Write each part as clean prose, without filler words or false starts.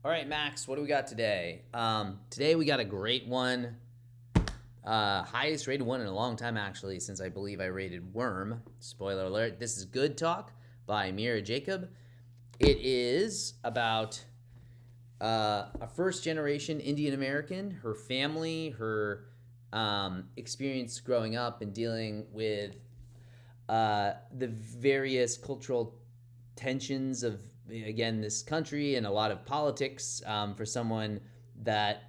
All right, Max, what do we got today? Today we got a great one. Highest rated one in a long time, actually, since I believe I rated Worm. Spoiler alert. This is Good Talk by Mira Jacob. It is about a first generation Indian American, her family, her experience growing up and dealing with the various cultural tensions of, again, this country and a lot of politics for someone that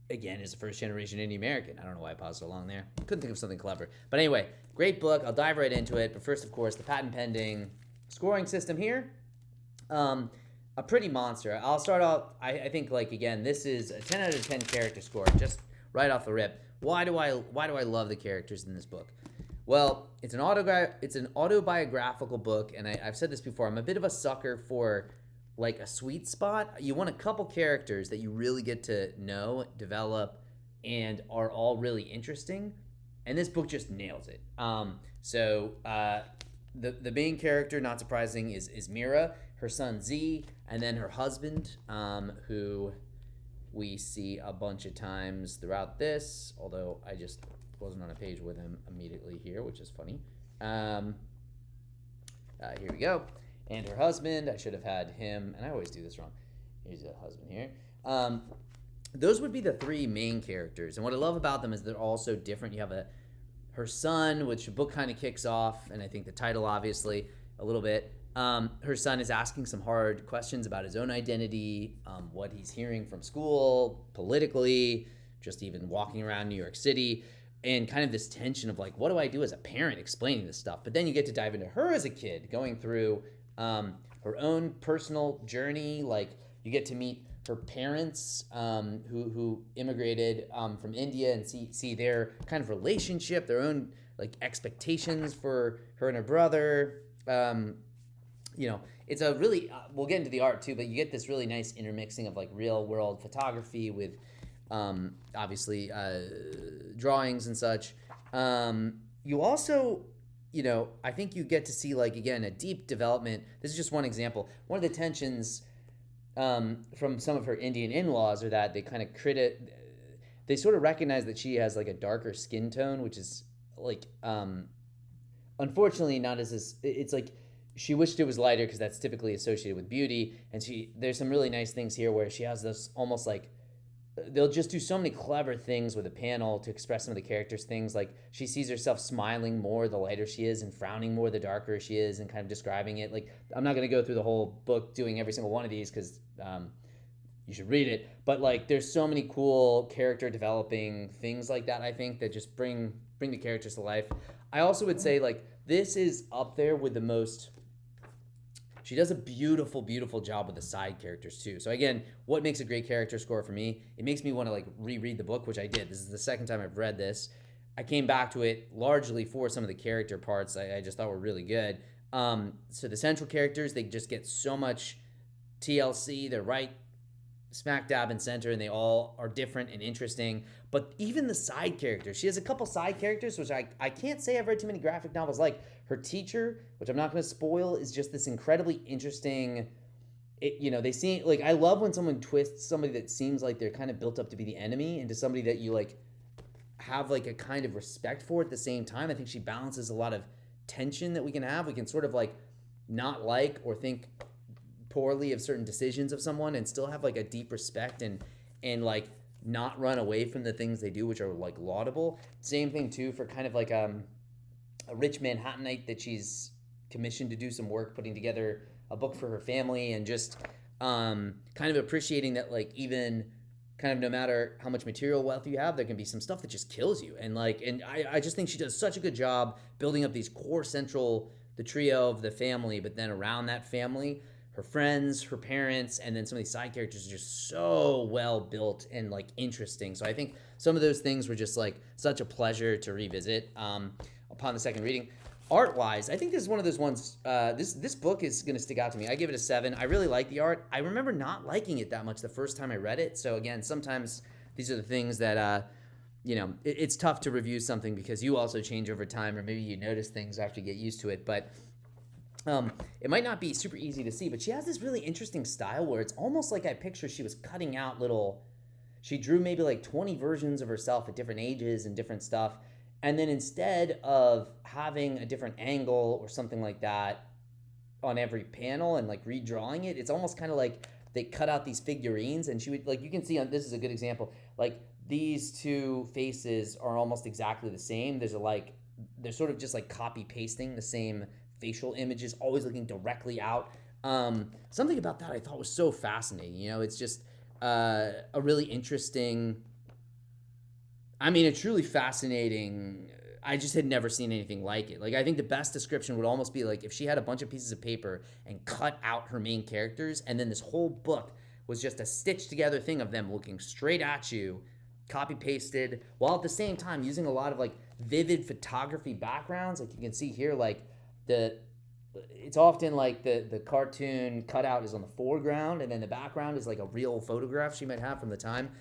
again is a first generation Indian American. I don't know why I paused so long there. Couldn't think of something clever. But anyway, great book. I'll dive right into it. But first, of course, the patent pending scoring system here. A pretty monster. I'll start off. I think, like, again, this is a 10 out of 10 character score, just right off the rip. Why do I love the characters in this book? Well, it's an autobiographical book, and I've said this before. I'm a bit of a sucker for like a sweet spot. You want a couple characters that you really get to know, develop, and are all really interesting. And this book just nails it. The main character, not surprising, is Mira, her son Z, and then her husband, who we see a bunch of times throughout this. Although I just wasn't on a page with him immediately here, which is funny. Here we go. And her husband, I should have had him, and I always do this wrong. Here's the husband here. Those would be the three main characters, and what I love about them is they're all so different. You have her son, which the book kind of kicks off, and I think the title obviously a little bit. Her son is asking some hard questions about his own identity, what he's hearing from school, politically, just even walking around New York City, and kind of this tension of like, what do I do as a parent explaining this stuff? But then you get to dive into her as a kid, going through her own personal journey. Like, you get to meet her parents, who immigrated from India, and see their kind of relationship, their own like expectations for her and her brother. It's a really we'll get into the art too, but you get this really nice intermixing of like real world photography with obviously drawings and such. You also, I think you get to see, like, again, a deep development. This is just one example. One of the tensions from some of her Indian in-laws are that they kind of they sort of recognize that she has like a darker skin tone, which is like unfortunately not as it's like she wished it was lighter because that's typically associated with beauty. And there's some really nice things here where she has this almost like, they'll just do so many clever things with a panel to express some of the characters' things. Like, she sees herself smiling more the lighter she is, and frowning more the darker she is, and kind of describing it. Like, I'm not going to go through the whole book doing every single one of these because you should read it. But like, there's so many cool character developing things like that, I think, that just bring the characters to life. I also would say, like, this is up there with the most. She does a beautiful, beautiful job with the side characters too. So again, what makes a great character score for me? It makes me want to like reread the book, which I did. This is the second time I've read this. I came back to it largely for some of the character parts I just thought were really good. So the central characters, they just get so much TLC. They're right smack dab in center, and they all are different and interesting. But even the side characters, she has a couple side characters, which I can't say I've read too many graphic novels like. Her teacher, which I'm not going to spoil, is just this incredibly interesting. They seem like, I love when someone twists somebody that seems like they're kind of built up to be the enemy into somebody that you like have like a kind of respect for at the same time. I think she balances a lot of tension that we can have. We can sort of like not like or think poorly of certain decisions of someone and still have like a deep respect and like not run away from the things they do, which are like laudable. Same thing too for kind of like a rich Manhattanite that she's commissioned to do some work putting together a book for her family, and just kind of appreciating that, like, even kind of no matter how much material wealth you have, there can be some stuff that just kills you. And I just think she does such a good job building up these core the trio of the family, but then around that family, her friends, her parents, and then some of these side characters are just so well built and like interesting. So I think some of those things were just like such a pleasure to revisit upon the second reading. Art-wise, I think this is one of those ones. This book is going to stick out to me. I give it a 7. I really like the art. I remember not liking it that much the first time I read it. So again, sometimes these are the things that it's tough to review something because you also change over time, or maybe you notice things after you get used to it. But It might not be super easy to see, but she has this really interesting style where it's almost like I picture she was cutting out little. She drew maybe like 20 versions of herself at different ages and different stuff. And then instead of having a different angle or something like that on every panel and like redrawing it, it's almost kind of like they cut out these figurines, and she would, like, you can see on this is a good example. Like these two faces are almost exactly the same. They're sort of just like copy pasting the same facial images, always looking directly out. Something about that I thought was so fascinating. It's just a really interesting. I mean, a truly fascinating. I just had never seen anything like it. Like, I think the best description would almost be like if she had a bunch of pieces of paper and cut out her main characters, and then this whole book was just a stitched together thing of them looking straight at you, copy pasted, while at the same time using a lot of like vivid photography backgrounds. Like you can see here, like it's often like the cartoon cutout is on the foreground, and then the background is like a real photograph she might have from the time.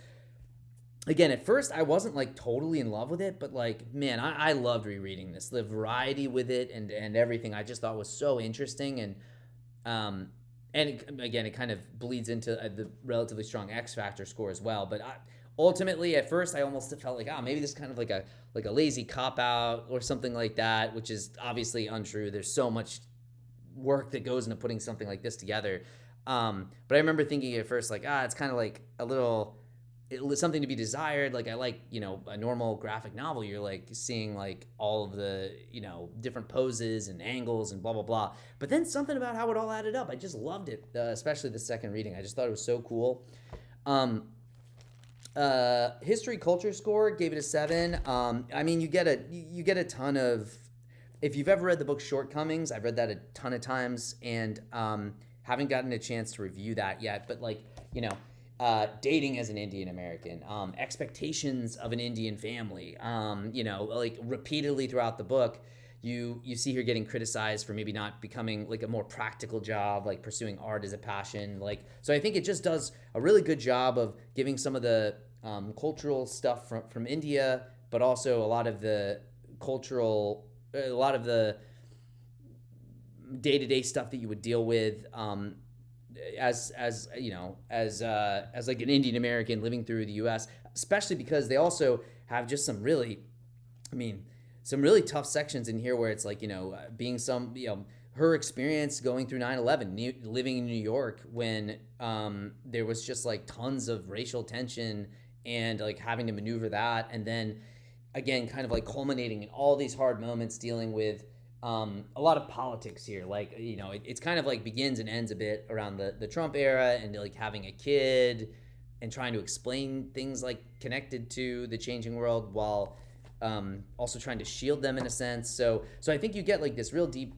Again, at first I wasn't like totally in love with it, but like, man, I loved rereading this. The variety with it and everything I just thought was so interesting. Again, it kind of bleeds into the relatively strong X Factor score as well. But ultimately, at first, I almost felt like, maybe this is kind of like a lazy cop out or something like that, which is obviously untrue. There's so much work that goes into putting something like this together. But I remember thinking at first, like, it's kind of like a little. It was something to be desired. Like, I like, a normal graphic novel, you're like seeing like all of the, different poses and angles and blah, blah, blah. But then something about how it all added up, I just loved it, especially the second reading. I just thought it was so cool. History culture score, gave it a 7. I mean, you get a ton of, if you've ever read the book Shortcomings, I've read that a ton of times, and haven't gotten a chance to review that yet, but like, dating as an Indian American, expectations of an Indian family, like repeatedly throughout the book, you see her getting criticized for maybe not becoming like a more practical job, like pursuing art as a passion. Like, so I think it just does a really good job of giving some of the cultural stuff from India, but also a lot of the day-to-day stuff that you would deal with as like an Indian American living through the U.S., especially because they also have just some really tough sections in here where it's like, being her experience going through 9/11, living in New York when there was just like tons of racial tension and like having to maneuver that, and then again kind of like culminating in all these hard moments dealing with a lot of politics here. Like, it's kind of like begins and ends a bit around the Trump era, and like having a kid and trying to explain things like connected to the changing world while also trying to shield them in a sense. So I think you get like this real deep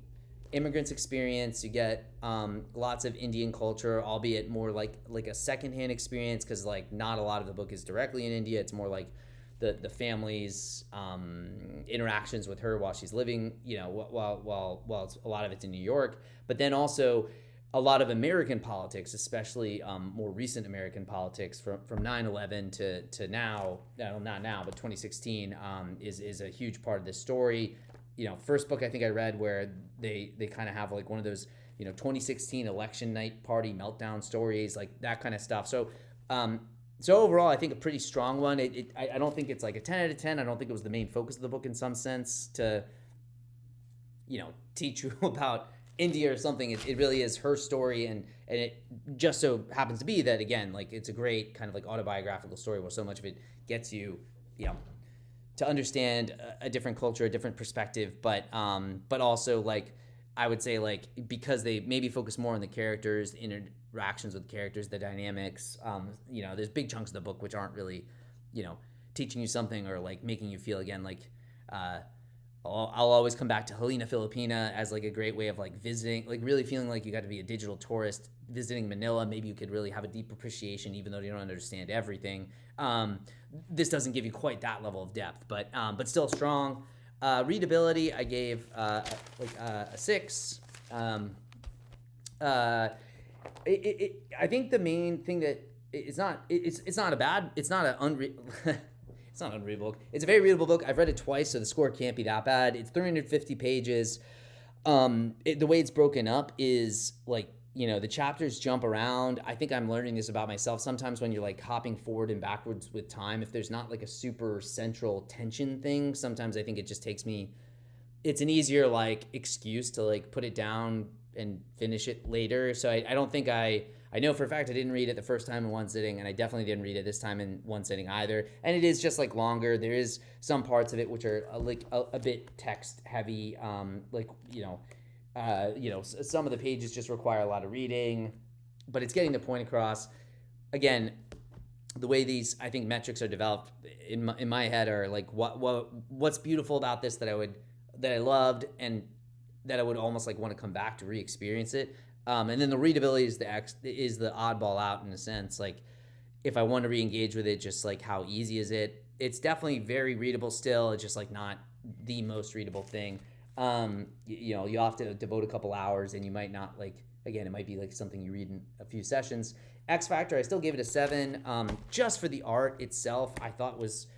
immigrants experience. You get lots of Indian culture, albeit more like a secondhand experience, because like not a lot of the book is directly in India. It's more like the family's interactions with her while she's living, while a lot of it's in New York, but then also a lot of American politics, especially more recent American politics from 9/11 to now, not now, but 2016 is a huge part of this story. First book I think I read where they kind of have like one of those, 2016 election night party meltdown stories, like that kind of stuff. So overall, I think a pretty strong one. I don't think it's like a 10 out of 10. I don't think it was the main focus of the book in some sense to, teach you about India or something. It really is her story, and it just so happens to be that, again, like it's a great kind of like autobiographical story where so much of it gets you, to understand a different culture, a different perspective, but also like I would say like because they maybe focus more on the characters, the interactions with characters, the dynamics. There's big chunks of the book which aren't really, teaching you something or like making you feel again like. I'll always come back to Helena Filipina as like a great way of like visiting, like really feeling like you got to be a digital tourist visiting Manila. Maybe you could really have a deep appreciation even though you don't understand everything. This doesn't give you quite that level of depth, but still strong. Readability, I gave a 6. I think the main thing that it's not it's not an unreadable book. It's a very readable book. I've read it twice, so the score can't be that bad. It's 350 pages. The way it's broken up is like, the chapters jump around. I think I'm learning this about myself. Sometimes when you're like hopping forward and backwards with time, if there's not like a super central tension thing, sometimes I think it just takes me, it's an easier like excuse to like put it down and finish it later. So I don't think I know for a fact I didn't read it the first time in one sitting, and I definitely didn't read it this time in one sitting either. And it is just like longer. There is some parts of it which are a bit text heavy. Some of the pages just require a lot of reading, but it's getting the point across. Again, the way these, I think, metrics are developed in my head are like what's beautiful about this that I loved, and that I would almost like want to come back to re-experience it. And then the readability is the oddball out in a sense. Like if I want to re-engage with it, just like how easy is it? It's definitely very readable still. It's just like not the most readable thing. You have to devote a couple hours, and you might not like. Again, it might be like something you read in a few sessions. X Factor, I still gave it a 7. Just for the art itself, I thought was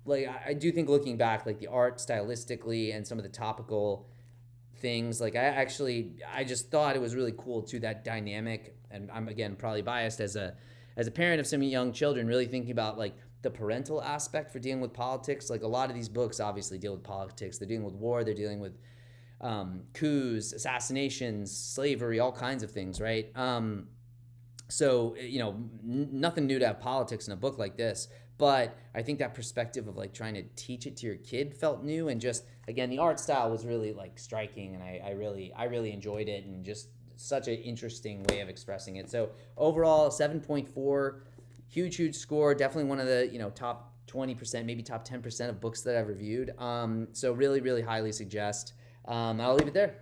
like I do think looking back, like the art stylistically and some of the topical things, like I just thought it was really cool too, that dynamic. And I'm again probably biased as a parent of some young children, really thinking about like the parental aspect for dealing with politics. Like a lot of these books obviously deal with politics. They're dealing with war. They're dealing with coups, assassinations, slavery, all kinds of things, right? So nothing new to have politics in a book like this, but I think that perspective of like trying to teach it to your kid felt new, and just again the art style was really like striking, and I really enjoyed it, and just such an interesting way of expressing it. So overall 7.4, huge score, definitely one of the top 20%, maybe top 10% of books that I've reviewed. So really highly suggest. I'll leave it there.